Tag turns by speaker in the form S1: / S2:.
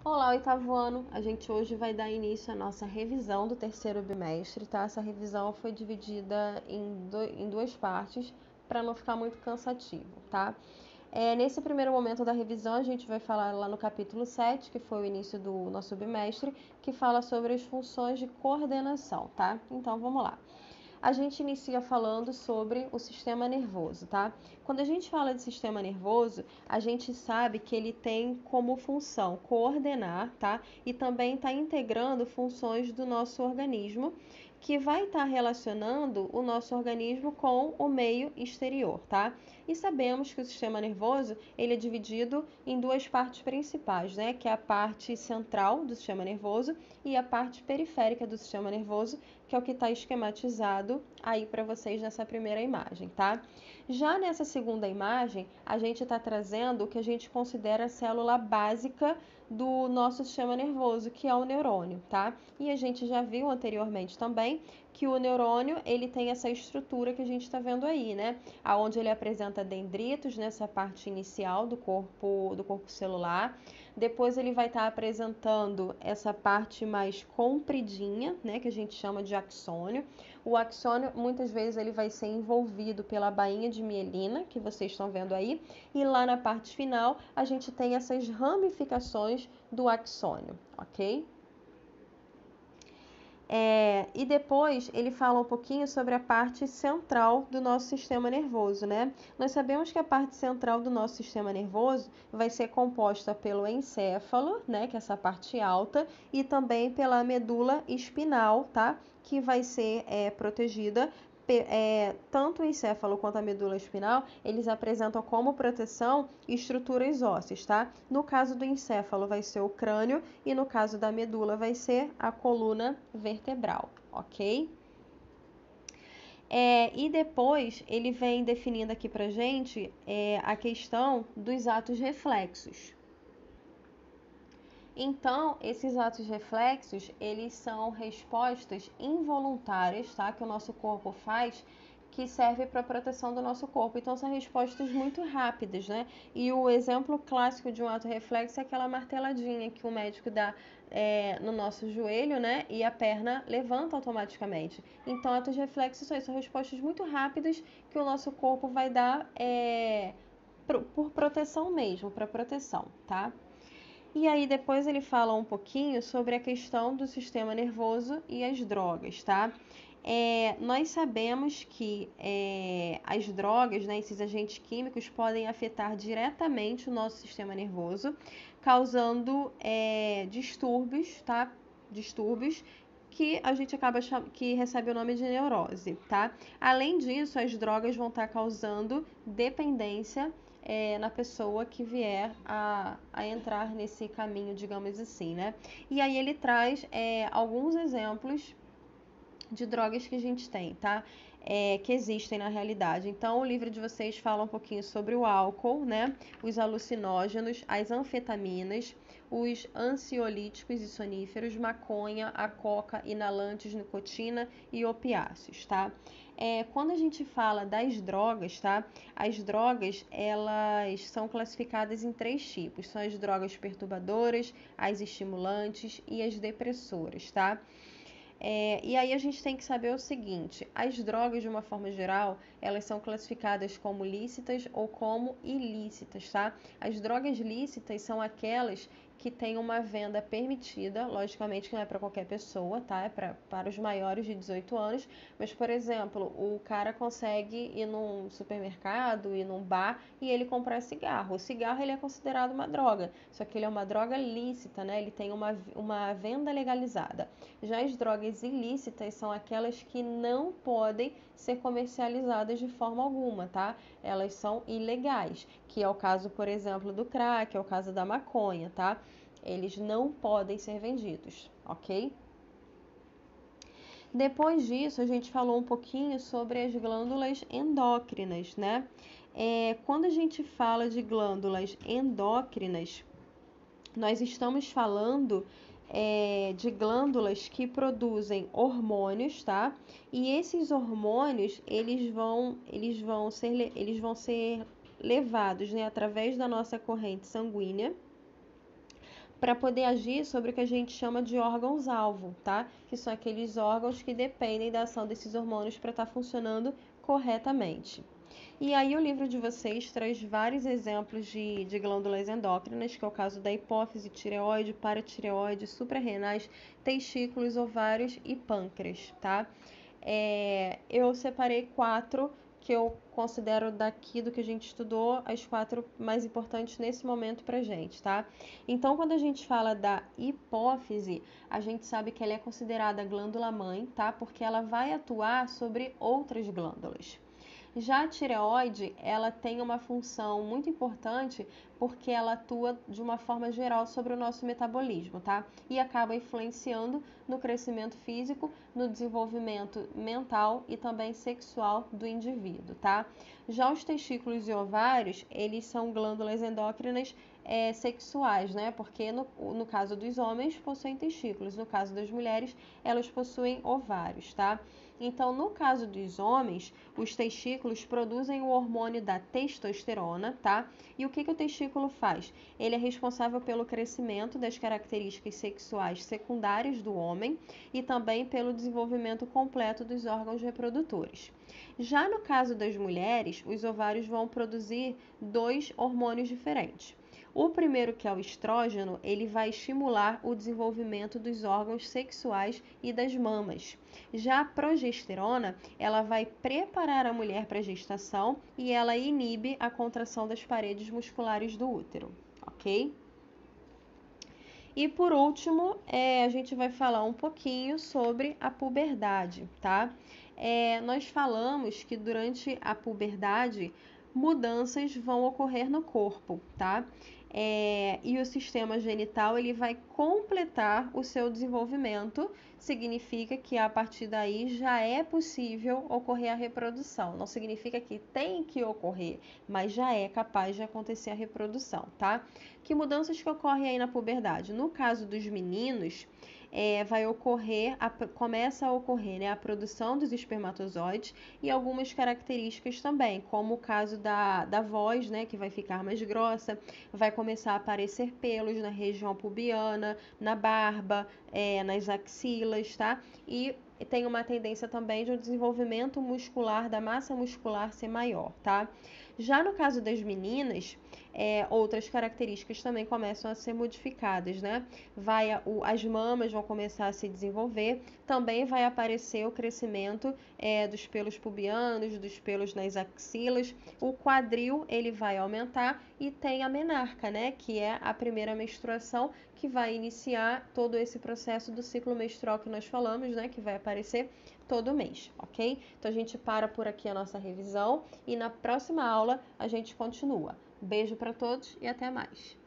S1: Olá, oitavo ano. A gente hoje vai dar início à nossa revisão do terceiro bimestre, tá? Essa revisão foi dividida em duas partes para não ficar muito cansativo, tá? Nesse primeiro momento da revisão, a gente vai falar lá no capítulo 7, que foi o início do nosso bimestre, que fala sobre as funções de coordenação, tá? Então, vamos lá. A gente inicia falando sobre o sistema nervoso, tá? Quando a gente fala de sistema nervoso, a gente sabe que ele tem como função coordenar, tá? E também está integrando funções do nosso organismo, que vai estar relacionando o nosso organismo com o meio exterior, tá? E sabemos que o sistema nervoso, ele é dividido em duas partes principais, né? Que é a parte central do sistema nervoso e a parte periférica do sistema nervoso, que é o que está esquematizado aí para vocês nessa primeira imagem, tá? Já nessa segunda imagem, a gente está trazendo o que a gente considera a célula básica do nosso sistema nervoso, que é o neurônio, tá? E a gente já viu anteriormente também que o neurônio, ele tem essa estrutura que a gente está vendo aí, né? Aonde ele apresenta dendritos nessa parte inicial do corpo celular. Depois ele vai estar apresentando essa parte mais compridinha, né, que a gente chama de axônio. O axônio, muitas vezes, ele vai ser envolvido pela bainha de mielina, que vocês estão vendo aí. E lá na parte final, a gente tem essas ramificações do axônio, ok? E depois ele fala um pouquinho sobre a parte central do nosso sistema nervoso, né? Nós sabemos que a parte central do nosso sistema nervoso vai ser composta pelo encéfalo, né? Que é essa parte alta, e também pela medula espinal, tá? Que vai ser protegida. Tanto o encéfalo quanto a medula espinal, eles apresentam como proteção estruturas ósseas, tá? No caso do encéfalo vai ser o crânio e no caso da medula vai ser a coluna vertebral, ok? E depois ele vem definindo aqui pra gente a questão dos atos reflexos. Então, esses atos reflexos, eles são respostas involuntárias, tá? Que o nosso corpo faz, que serve para a proteção do nosso corpo. Então, são respostas muito rápidas, né? E o exemplo clássico de um ato reflexo é aquela marteladinha que o médico dá no nosso joelho, né? E a perna levanta automaticamente. Então, atos reflexos são respostas muito rápidas que o nosso corpo vai dar por proteção mesmo, para proteção, tá? E aí depois ele fala um pouquinho sobre a questão do sistema nervoso e as drogas, tá? Nós sabemos que as drogas, né, esses agentes químicos, podem afetar diretamente o nosso sistema nervoso, causando distúrbios, tá? Distúrbios que a gente que recebe o nome de neurose, tá? Além disso, as drogas vão estar causando dependência na pessoa que vier a entrar nesse caminho, digamos assim, né? E aí ele traz alguns exemplos de drogas que a gente tem, tá? Que existem na realidade. Então, o livro de vocês fala um pouquinho sobre o álcool, né? Os alucinógenos, as anfetaminas, os ansiolíticos e soníferos, maconha, a coca, inalantes, nicotina e opiáceos, tá? Quando a gente fala das drogas, tá? As drogas, elas são classificadas em três tipos. São as drogas perturbadoras, as estimulantes e as depressoras, tá? E aí a gente tem que saber o seguinte: as drogas, de uma forma geral, elas são classificadas como lícitas ou como ilícitas, tá? As drogas lícitas são aquelas que têm uma venda permitida, logicamente que não é para qualquer pessoa, tá? É para os maiores de 18 anos, mas, por exemplo, o cara consegue ir num supermercado, ir num bar e ele comprar cigarro. O cigarro, ele é considerado uma droga, só que ele é uma droga lícita, né? Ele tem uma venda legalizada. Já as drogas ilícitas são aquelas que não podem ser comercializadas de forma alguma, tá? Elas são ilegais, que é o caso, por exemplo, do crack, é o caso da maconha, tá? Eles não podem ser vendidos, ok? Depois disso, a gente falou um pouquinho sobre as glândulas endócrinas, né? Quando a gente fala de glândulas endócrinas, nós estamos falando de glândulas que produzem hormônios, tá? E esses hormônios, eles vão ser levados, né, através da nossa corrente sanguínea para poder agir sobre o que a gente chama de órgãos-alvo, tá? Que são aqueles órgãos que dependem da ação desses hormônios para estar funcionando corretamente. E aí o livro de vocês traz vários exemplos de glândulas endócrinas, que é o caso da hipófise, tireoide, paratireoide, suprarrenais, testículos, ovários e pâncreas, tá? Eu separei 4 que eu considero daqui do que a gente estudou, as 4 mais importantes nesse momento pra gente, tá? Então, quando a gente fala da hipófise, a gente sabe que ela é considerada a glândula mãe, tá? Porque ela vai atuar sobre outras glândulas. Já a tireoide, ela tem uma função muito importante porque ela atua de uma forma geral sobre o nosso metabolismo, tá? E acaba influenciando no crescimento físico, no desenvolvimento mental e também sexual do indivíduo, tá? Já os testículos e ovários, eles são glândulas endócrinas sexuais, né? Porque no caso dos homens possuem testículos, no caso das mulheres, elas possuem ovários, tá? Então, no caso dos homens, os testículos produzem o hormônio da testosterona, tá? E o que o testículo faz? Ele é responsável pelo crescimento das características sexuais secundárias do homem e também pelo desenvolvimento completo dos órgãos reprodutores. Já no caso das mulheres, os ovários vão produzir 2 hormônios diferentes. O primeiro, que é o estrógeno, ele vai estimular o desenvolvimento dos órgãos sexuais e das mamas. Já a progesterona, ela vai preparar a mulher para a gestação e ela inibe a contração das paredes musculares do útero, ok? E por último, a gente vai falar um pouquinho sobre a puberdade, tá? Nós falamos que durante a puberdade mudanças vão ocorrer no corpo, tá? E o sistema genital ele vai completar o seu desenvolvimento, significa que a partir daí já é possível ocorrer a reprodução. Não significa que tem que ocorrer, mas já é capaz de acontecer a reprodução, tá? Que mudanças que ocorrem aí na puberdade? No caso dos meninos, começa a ocorrer, né, a produção dos espermatozoides e algumas características também, como o caso da voz, né, que vai ficar mais grossa, vai começar a aparecer pelos na região pubiana, na barba, nas axilas, tá? E tem uma tendência também de um desenvolvimento muscular, da massa muscular ser maior, tá? Já no caso das meninas, outras características também começam a ser modificadas, né? As mamas vão começar a se desenvolver, também vai aparecer o crescimento dos pelos pubianos, dos pelos nas axilas, o quadril ele vai aumentar e tem a menarca, né? Que é a primeira menstruação que vai iniciar todo esse processo do ciclo menstrual que nós falamos, né? Que vai aparecer todo mês, ok? Então a gente para por aqui a nossa revisão e na próxima aula a gente continua. Beijo para todos e até mais!